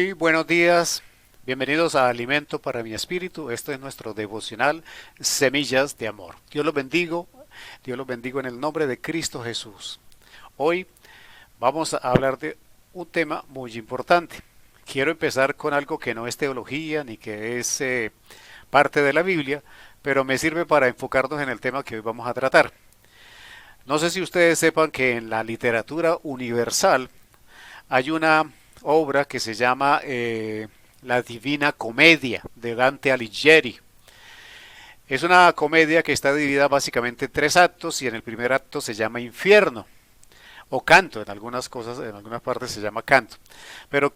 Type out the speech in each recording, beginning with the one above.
Muy buenos días, bienvenidos a Alimento para mi Espíritu. Este es nuestro devocional Semillas de Amor. Dios los bendigo en el nombre de Cristo Jesús. Hoy vamos a hablar de un tema muy importante. Quiero empezar con algo que no es teología ni que es parte de la Biblia, pero me sirve para enfocarnos en el tema que hoy vamos a tratar. No sé si ustedes sepan que en la literatura universal hay una obra que se llama La Divina Comedia de Dante Alighieri. Es una comedia que está dividida básicamente en tres actos y en el primer acto se llama Infierno o Canto, en algunas cosas, en algunas partes se llama Canto. Pero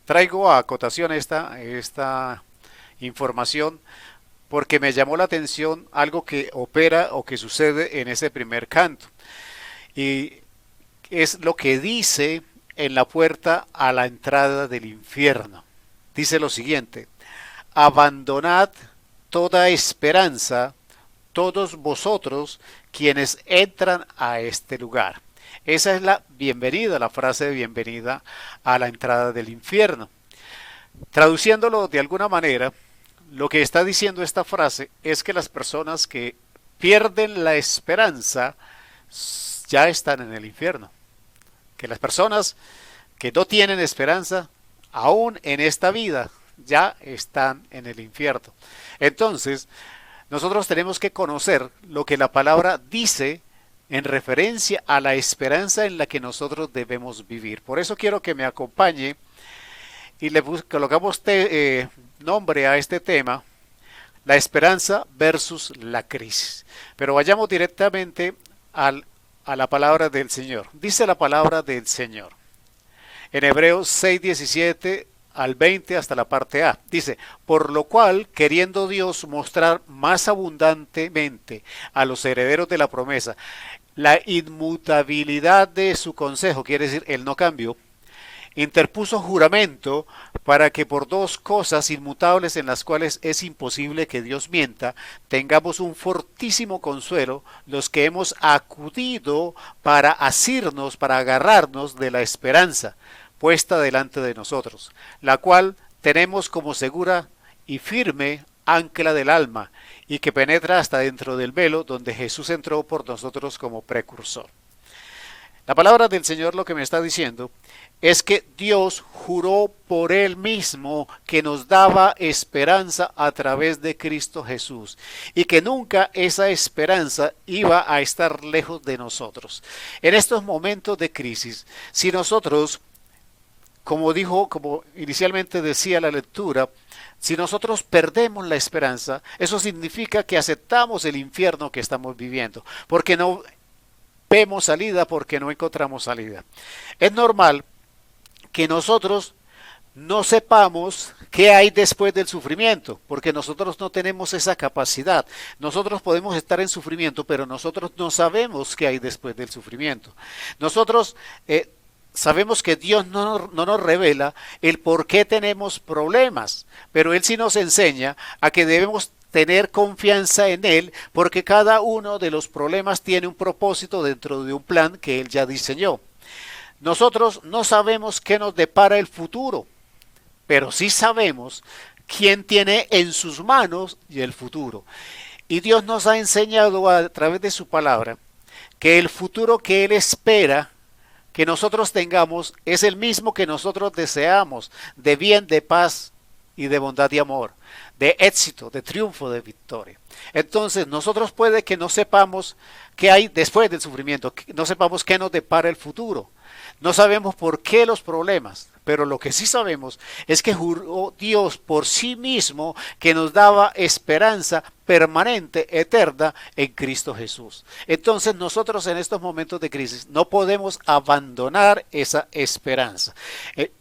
traigo a acotación esta información porque me llamó la atención algo que opera o que sucede en ese primer canto. Y es lo que dice en la puerta a la entrada del infierno. Dice lo siguiente: abandonad toda esperanza, todos vosotros quienes entran a este lugar. Esa es la bienvenida, la frase de bienvenida a la entrada del infierno. Traduciéndolo de alguna manera, lo que está diciendo esta frase es que las personas que pierden la esperanza ya están en el infierno. Que las personas que no tienen esperanza, aún en esta vida, ya están en el infierno. Entonces, nosotros tenemos que conocer lo que la palabra dice en referencia a la esperanza en la que nosotros debemos vivir. Por eso quiero que me acompañe y le colocamos nombre a este tema: la esperanza versus la crisis. Pero vayamos directamente a la palabra del Señor. Dice la palabra del Señor en Hebreos 6:17 al 20 hasta la parte A. Dice: por lo cual, queriendo Dios mostrar más abundantemente a los herederos de la promesa la inmutabilidad de su consejo, quiere decir el no cambio, interpuso juramento para que por dos cosas inmutables en las cuales es imposible que Dios mienta, tengamos un fortísimo consuelo los que hemos acudido para asirnos, para agarrarnos de la esperanza puesta delante de nosotros, la cual tenemos como segura y firme ancla del alma, y que penetra hasta dentro del velo donde Jesús entró por nosotros como precursor. La palabra del Señor lo que me está diciendo es que Dios juró por Él mismo que nos daba esperanza a través de Cristo Jesús y que nunca esa esperanza iba a estar lejos de nosotros. En estos momentos de crisis, si nosotros, como inicialmente decía la lectura, si nosotros perdemos la esperanza, eso significa que aceptamos el infierno que estamos viviendo, porque no vemos salida, porque no encontramos salida. Es normal que nosotros no sepamos qué hay después del sufrimiento, porque nosotros no tenemos esa capacidad. Nosotros podemos estar en sufrimiento, pero nosotros no sabemos qué hay después del sufrimiento. Nosotros sabemos que Dios no nos revela el por qué tenemos problemas, pero Él sí nos enseña a que debemos tener confianza en Él, porque cada uno de los problemas tiene un propósito dentro de un plan que Él ya diseñó. Nosotros no sabemos qué nos depara el futuro, pero sí sabemos quién tiene en sus manos el futuro. Y Dios nos ha enseñado a través de su palabra que el futuro que Él espera que nosotros tengamos es el mismo que nosotros deseamos, de bien, de paz y de bondad y amor, de éxito, de triunfo, de victoria. Entonces nosotros puede que no sepamos qué hay después del sufrimiento, no sepamos qué nos depara el futuro, no sabemos por qué los problemas, pero lo que sí sabemos es que juró Dios por sí mismo que nos daba esperanza permanente, eterna en Cristo Jesús. Entonces nosotros en estos momentos de crisis no podemos abandonar esa esperanza.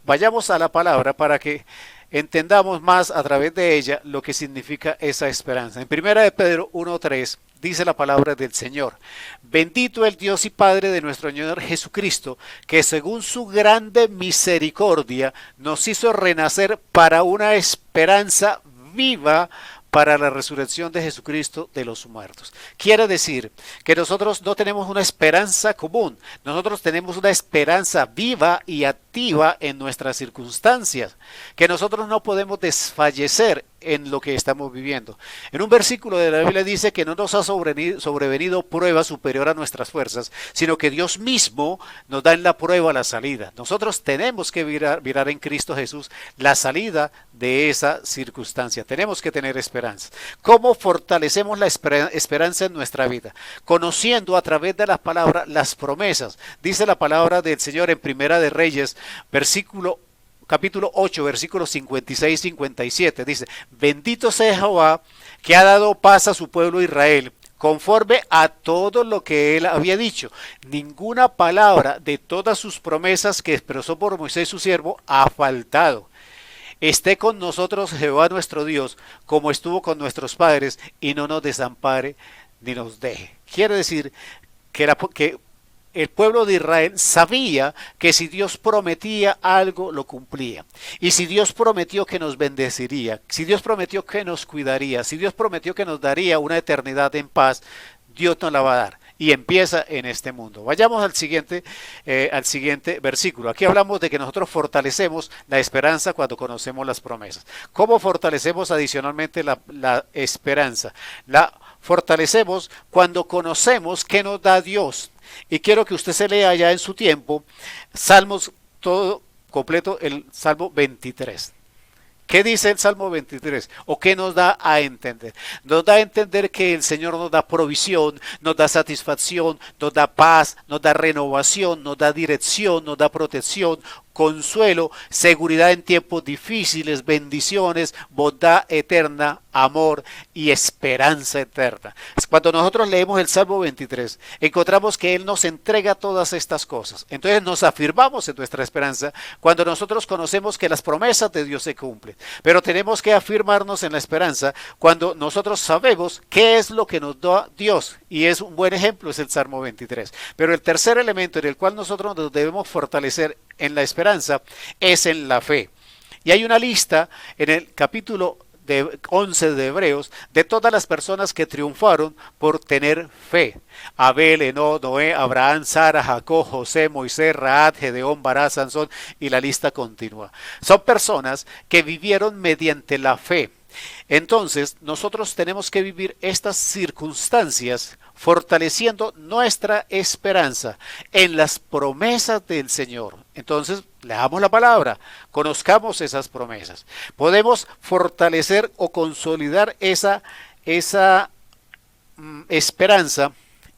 Vayamos a la palabra para que entendamos más a través de ella lo que significa esa esperanza. En 1 de Pedro 1:3 dice la palabra del Señor: bendito el Dios y Padre de nuestro Señor Jesucristo, que según su grande misericordia nos hizo renacer para una esperanza viva para la resurrección de Jesucristo de los muertos. Quiere decir que nosotros no tenemos una esperanza común, nosotros tenemos una esperanza viva y activa en nuestras circunstancias, que nosotros no podemos desfallecer en lo que estamos viviendo. En un versículo de la Biblia dice que no nos ha sobrevenido prueba superior a nuestras fuerzas, sino que Dios mismo nos da en la prueba la salida. Nosotros tenemos que mirar en Cristo Jesús la salida de esa circunstancia. Tenemos que tener esperanza. ¿Cómo fortalecemos la esperanza en nuestra vida? Conociendo a través de la palabra las promesas. Dice la palabra del Señor en Primera de Reyes, capítulo 8, versículos 56 y 57, dice: bendito sea Jehová, que ha dado paz a su pueblo Israel, conforme a todo lo que él había dicho. Ninguna palabra de todas sus promesas que expresó por Moisés su siervo ha faltado. Esté con nosotros Jehová nuestro Dios, como estuvo con nuestros padres, y no nos desampare ni nos deje. Quiere decir que el pueblo de Israel sabía que si Dios prometía algo, lo cumplía. Y si Dios prometió que nos bendeciría, si Dios prometió que nos cuidaría, si Dios prometió que nos daría una eternidad en paz, Dios nos la va a dar. Y empieza en este mundo. Vayamos al siguiente versículo. Aquí hablamos de que nosotros fortalecemos la esperanza cuando conocemos las promesas. ¿Cómo fortalecemos adicionalmente la esperanza? La fortalecemos cuando conocemos qué nos da Dios. Y quiero que usted se lea ya en su tiempo Salmos todo completo, el Salmo 23. ¿Qué dice el Salmo 23? ¿O qué nos da a entender? Nos da a entender que el Señor nos da provisión, nos da satisfacción, nos da paz, nos da renovación, nos da dirección, nos da protección, consuelo, seguridad en tiempos difíciles, bendiciones, bondad eterna, amor y esperanza eterna. Cuando nosotros leemos el Salmo 23, encontramos que Él nos entrega todas estas cosas. Entonces nos afirmamos en nuestra esperanza cuando nosotros conocemos que las promesas de Dios se cumplen. Pero tenemos que afirmarnos en la esperanza cuando nosotros sabemos qué es lo que nos da Dios. Y es un buen ejemplo, es el Salmo 23. Pero el tercer elemento en el cual nosotros nos debemos fortalecer en la esperanza es en la fe. Y hay una lista en el capítulo 11 de Hebreos de todas las personas que triunfaron por tener fe: Abel, Enoc, Noé, Abraham, Sara, Jacob, José, Moisés, Rahab, Gedeón, Bará, Sansón, y la lista continúa. Son personas que vivieron mediante la fe. Entonces nosotros tenemos que vivir estas circunstancias fortaleciendo nuestra esperanza en las promesas del Señor. Entonces leamos la palabra, conozcamos esas promesas. Podemos fortalecer o consolidar esa esperanza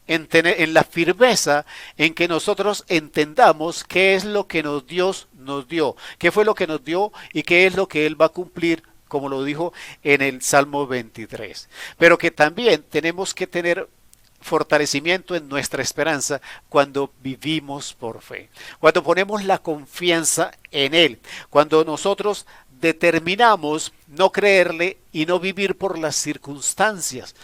en la firmeza en que nosotros entendamos qué es lo que Dios nos dio, qué fue lo que nos dio y qué es lo que Él va a cumplir, como lo dijo en el Salmo 23. Pero que también tenemos que tener fortalecimiento en nuestra esperanza cuando vivimos por fe, cuando ponemos la confianza en Él, cuando nosotros determinamos no creerle y no vivir por las circunstancias.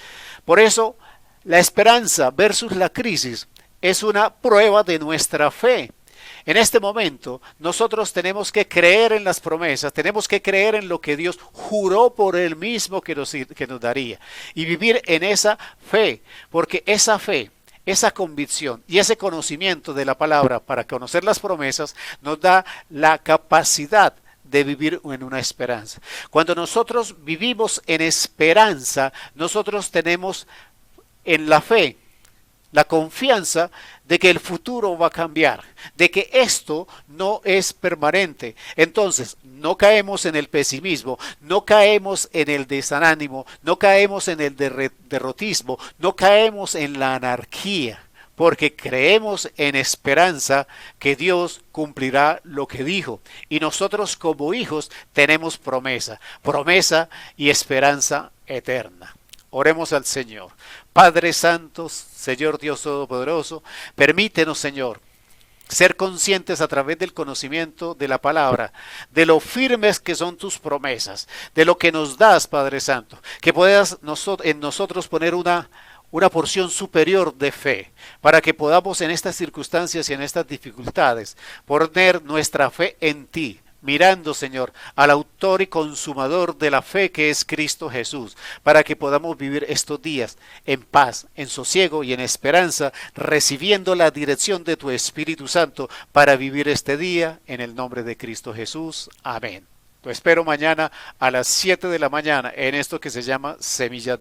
Por eso la esperanza versus la crisis es una prueba de nuestra fe. En este momento nosotros tenemos que creer en las promesas, tenemos que creer en lo que Dios juró por Él mismo que nos daría y vivir en esa fe, porque esa fe, esa convicción y ese conocimiento de la palabra para conocer las promesas nos da la capacidad de vivir en una esperanza. Cuando nosotros vivimos en esperanza, nosotros tenemos en la fe la confianza de que el futuro va a cambiar, de que esto no es permanente. Entonces, no caemos en el pesimismo, no caemos en el desánimo, no caemos en el derrotismo, no caemos en la anarquía, porque creemos en esperanza que Dios cumplirá lo que dijo. Y nosotros como hijos tenemos promesa y esperanza eterna. Oremos al Señor. Padre Santo, Señor Dios Todopoderoso, permítenos, Señor, ser conscientes a través del conocimiento de la palabra, de lo firmes que son tus promesas, de lo que nos das, Padre Santo, que puedas en nosotros poner una porción superior de fe, para que podamos en estas circunstancias y en estas dificultades poner nuestra fe en ti, mirando, Señor, al autor y consumador de la fe que es Cristo Jesús, para que podamos vivir estos días en paz, en sosiego y en esperanza, recibiendo la dirección de tu Espíritu Santo para vivir este día en el nombre de Cristo Jesús. Amén. Lo espero mañana a las 7 de la mañana en esto que se llama Semillas de